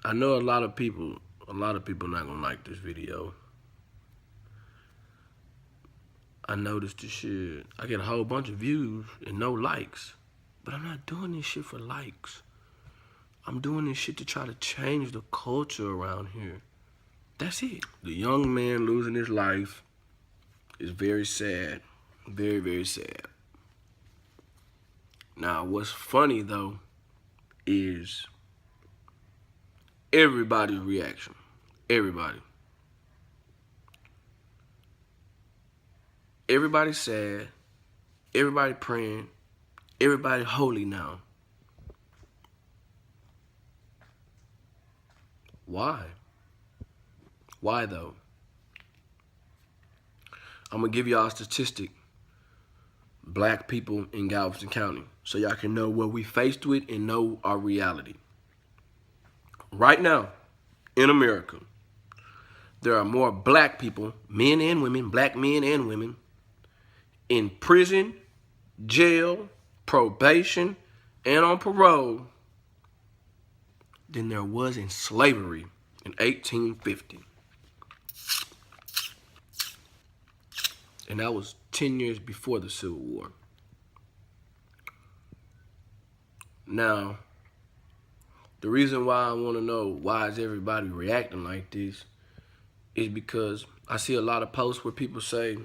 I know a lot of people not gonna like this video. I noticed this shit. I get a whole bunch of views and no likes. But I'm not doing this shit for likes. I'm doing this shit to try to change the culture around here. That's it. The young man losing his life is very sad. Very, very sad. Now, what's funny, though, is everybody's reaction. Everybody. Everybody's sad. Everybody praying. Everybody holy now. Why? Why, though? I'm going to give y'all a statistic. Black people in Galveston County. So y'all can know what we faced with and know our reality. Right now, in America, there are more black people, men and women, black men and women, in prison, jail, probation, and on parole than there was in slavery in 1850. And that was 10 years before the Civil War. Now, the reason why I want to know why is everybody reacting like this is because I see a lot of posts where people say,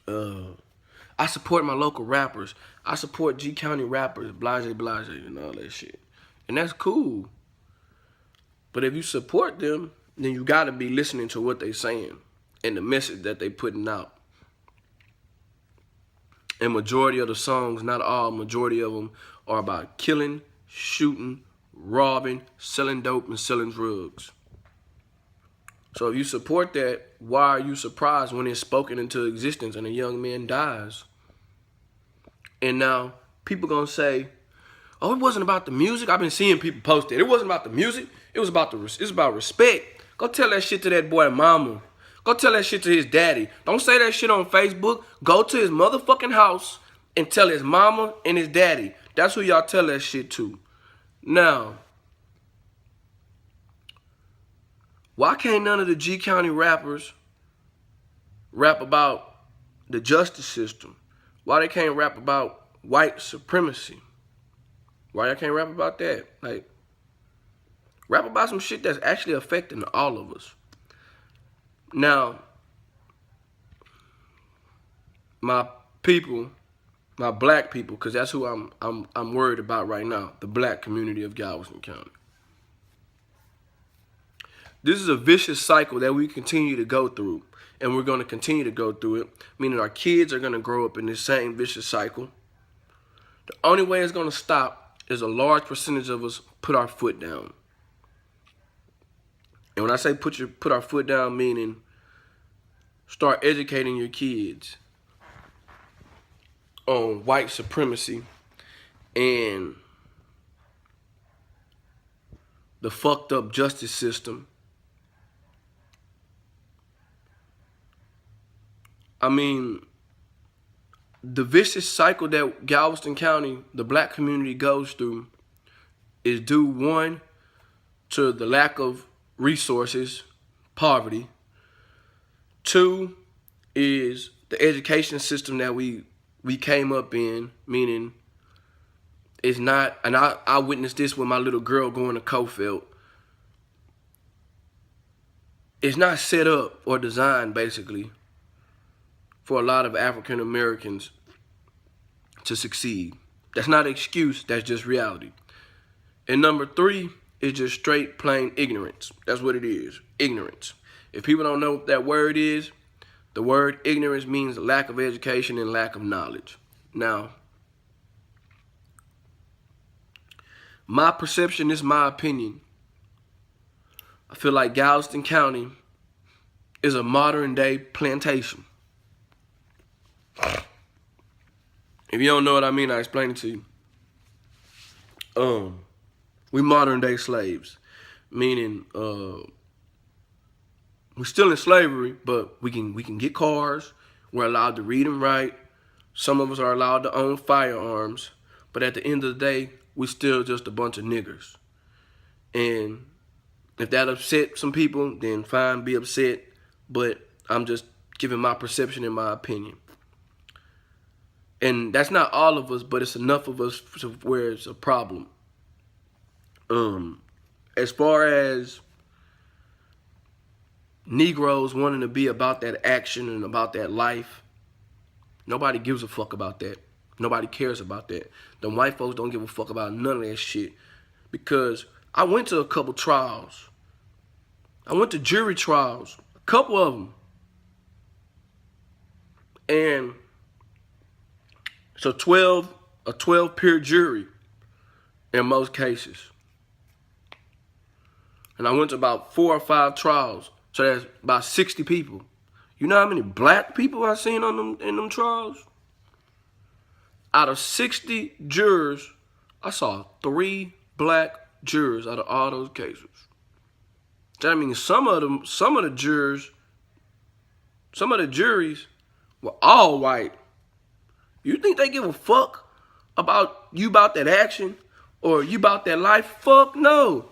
I support my local rappers. I support G County rappers, blase, blase, and all that shit. And that's cool. But if you support them, then you got to be listening to what they're saying and the message that they putting out. And majority of the songs, not all, majority of them are about killing, shooting, robbing, selling dope, and selling drugs. So if you support that, why are you surprised when it's spoken into existence and a young man dies? And now people gonna say, oh, it wasn't about the music. I've been seeing people post it. It wasn't about the music. It's about respect. Go tell that shit to that boy mama. Go tell that shit to his daddy. Don't say that shit on Facebook. Go to his motherfucking house and tell his mama and his daddy. That's who y'all tell that shit to. Now, why can't none of the G County rappers rap about the justice system? Why they can't rap about white supremacy? Why y'all can't rap about that? Like, rap about some shit that's actually affecting all of us. Now, my people, my black people, because that's who I'm worried about right now, the black community of Galveston County. This is a vicious cycle that we continue to go through, and we're going to continue to go through it, meaning our kids are going to grow up in this same vicious cycle. The only way it's going to stop is a large percentage of us put our foot down. And when I say put our foot down, meaning start educating your kids on white supremacy and the fucked up justice system. I mean, the vicious cycle that Galveston County, the black community goes through is due, one, to the lack of resources, poverty. Two is the education system that we came up in, meaning it's not, and I witnessed this with my little girl going to Cofelt. It's not set up or designed, basically, for a lot of African Americans to succeed. That's not an excuse, that's just reality. And number three is just straight plain ignorance. That's what it is, ignorance. If people don't know what that word is, the word ignorance means lack of education and lack of knowledge. Now, my perception, this is my opinion. I feel like Galveston County is a modern day plantation. If you don't know what I mean, I explain it to you. We modern day slaves, meaning we're still in slavery, but we can get cars. We're allowed to read and write. Some of us are allowed to own firearms, but at the end of the day, we still just a bunch of niggers. And if that upset some people, then fine, be upset. But I'm just giving my perception and my opinion. And that's not all of us, but it's enough of us to where it's a problem. As far as Negroes wanting to be about that action and about that life, nobody gives a fuck about that. Nobody cares about that. The white folks don't give a fuck about none of that shit. Because I went to a couple trials. I went to jury trials, a couple of them. And it's a 12 peer jury in most cases. And I went to about 4 or 5 trials. So that's about 60 people. You know how many black people I seen in them trials? Out of 60 jurors, I saw 3 black jurors out of all those cases. That means some of the jurors, some of the juries were all white. You think they give a fuck about you about that action or you about that life? Fuck no.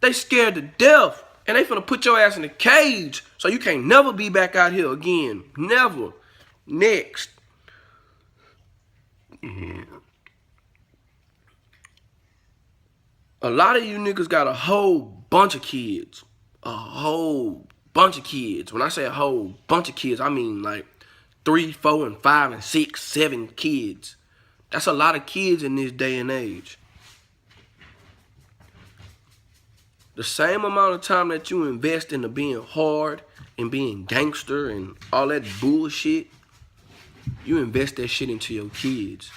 They scared to death. And they finna put your ass in a cage so you can't never be back out here again. Never. Next. A lot of you niggas got a whole bunch of kids. A whole bunch of kids. When I say a whole bunch of kids, I mean like 3, 4, and 5, and 6, 7 kids. That's a lot of kids in this day and age. The same amount of time that you invest into being hard and being gangster and all that bullshit, you invest that shit into your kids.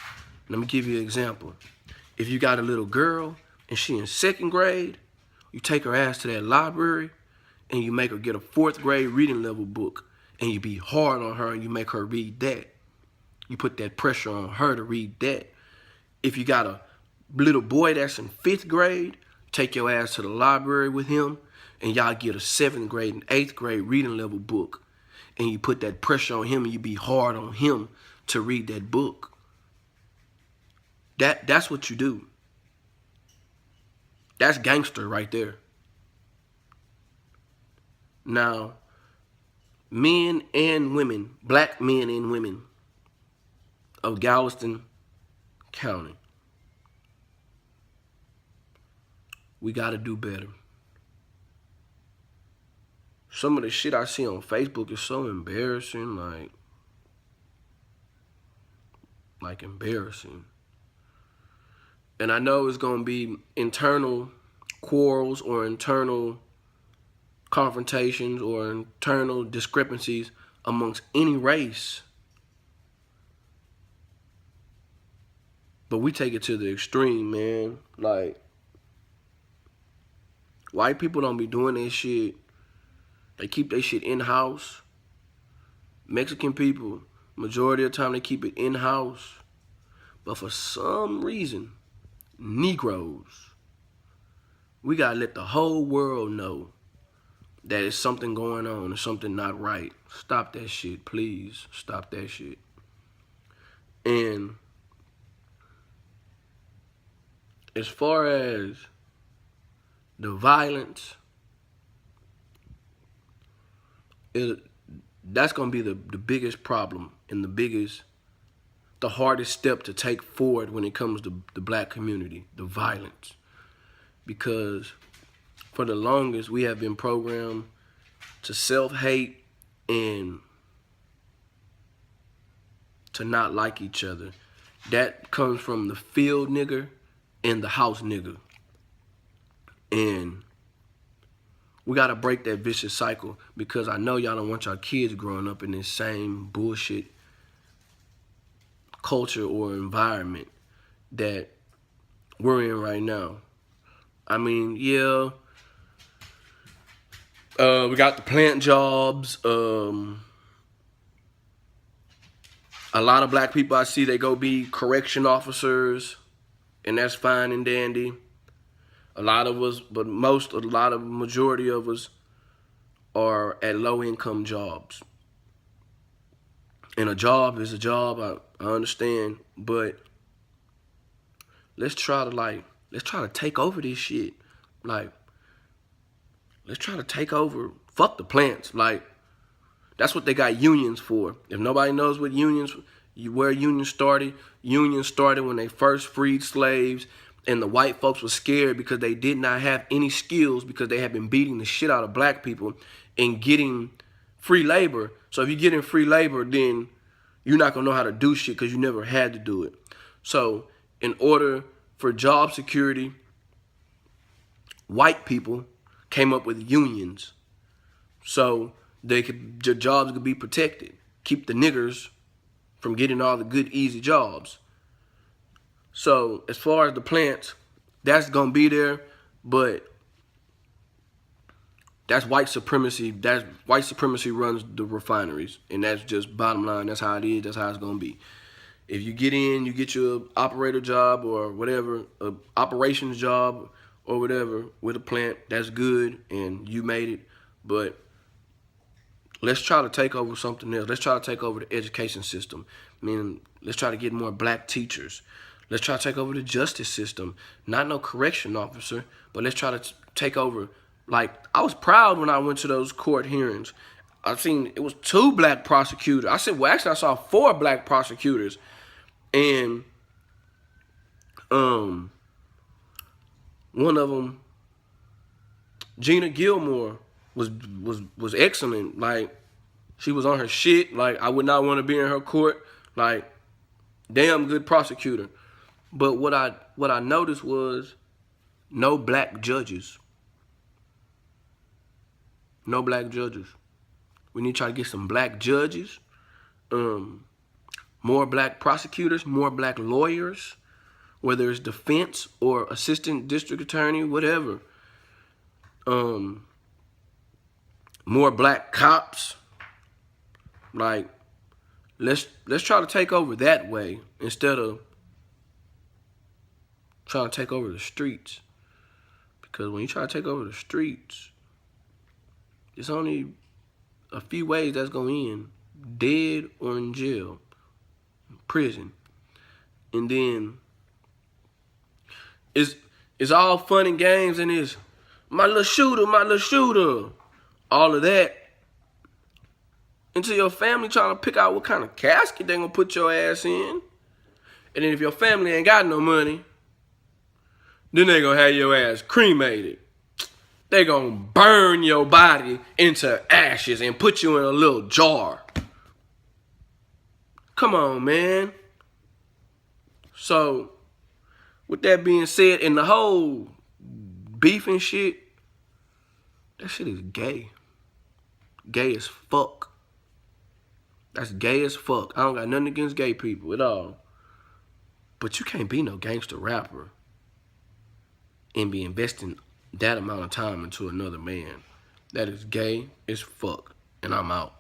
Let me give you an example. If you got a little girl and she in 2nd grade, you take her ass to that library and you make her get a 4th grade reading level book and you be hard on her and you make her read that. You put that pressure on her to read that. If you got a little boy that's in 5th grade, take your ass to the library with him and y'all get a 7th grade and 8th grade reading level book. And you put that pressure on him and you be hard on him to read that book. That's what you do. That's gangster right there. Now, men and women, black men and women of Galveston County, we gotta do better. Some of the shit I see on Facebook is so embarrassing, like embarrassing. And I know it's gonna be internal quarrels or internal confrontations or internal discrepancies amongst any race. But we take it to the extreme, man. Like, white people don't be doing that shit. They keep their shit in-house. Mexican people, majority of the time they keep it in-house. But for some reason, Negroes, we gotta let the whole world know that it's something going on, there's something not right. Stop that shit, please. Stop that shit. And as far as the violence, that's gonna be the biggest problem and the hardest step to take forward when it comes to the black community, the violence. Because for the longest, we have been programmed to self-hate and to not like each other. That comes from the field nigger and the house nigger. And we gotta break that vicious cycle, because I know y'all don't want y'all kids growing up in this same bullshit culture or environment that we're in right now. I mean, yeah, we got the plant jobs. A lot of black people I see, they go be correction officers, and that's fine and dandy. A lot of us, but majority of us are at low income jobs. And a job is a job, I understand, but let's try to take over this shit. Like, let's try to take over. Fuck the plants. Like, that's what they got unions for. If nobody knows what where unions started when they first freed slaves, and the white folks were scared because they did not have any skills because they had been beating the shit out of black people and getting free labor. So if you get in free labor, then you're not going to know how to do shit because you never had to do it. So in order for job security, white people came up with unions so their jobs could be protected, keep the niggers from getting all the good, easy jobs. So as far as the plants, that's going to be there, but that's white supremacy. That's white supremacy runs the refineries, and that's just bottom line. That's how it is. That's how it's going to be. If you get in, you get your operator job or whatever, a operations job or whatever with a plant, that's good, and you made it. But let's try to take over something else. Let's try to take over the education system. Meaning, let's try to get more black teachers. Let's try to take over the justice system. Not no correction officer, but let's try to take over. Like, I was proud when I went to those court hearings. I seen it was 2 black prosecutors. I said, well, actually, I saw 4 black prosecutors. And one of them, Gina Gilmore, was excellent. Like, she was on her shit. Like, I would not want to be in her court. Like, damn good prosecutor. But what I noticed was no black judges. No black judges. We need to try to get some black judges. More black prosecutors, more black lawyers, whether it's defense or assistant district attorney, whatever. More black cops. Like, let's try to take over that way instead of trying to take over the streets. Because when you try to take over the streets, there's only a few ways that's going to end. Dead or in jail. Prison. And then it's all fun and games, and it's my little shooter. All of that. Until your family trying to pick out what kind of casket they gonna put your ass in. And then if your family ain't got no money, then they gonna have your ass cremated. They gonna burn your body into ashes and put you in a little jar. Come on, man. So, with that being said, and the whole beef and shit, that shit is gay. Gay as fuck. That's gay as fuck. I don't got nothing against gay people at all. But you can't be no gangster rapper and be investing that amount of time into another man. That is gay as fuck. And I'm out.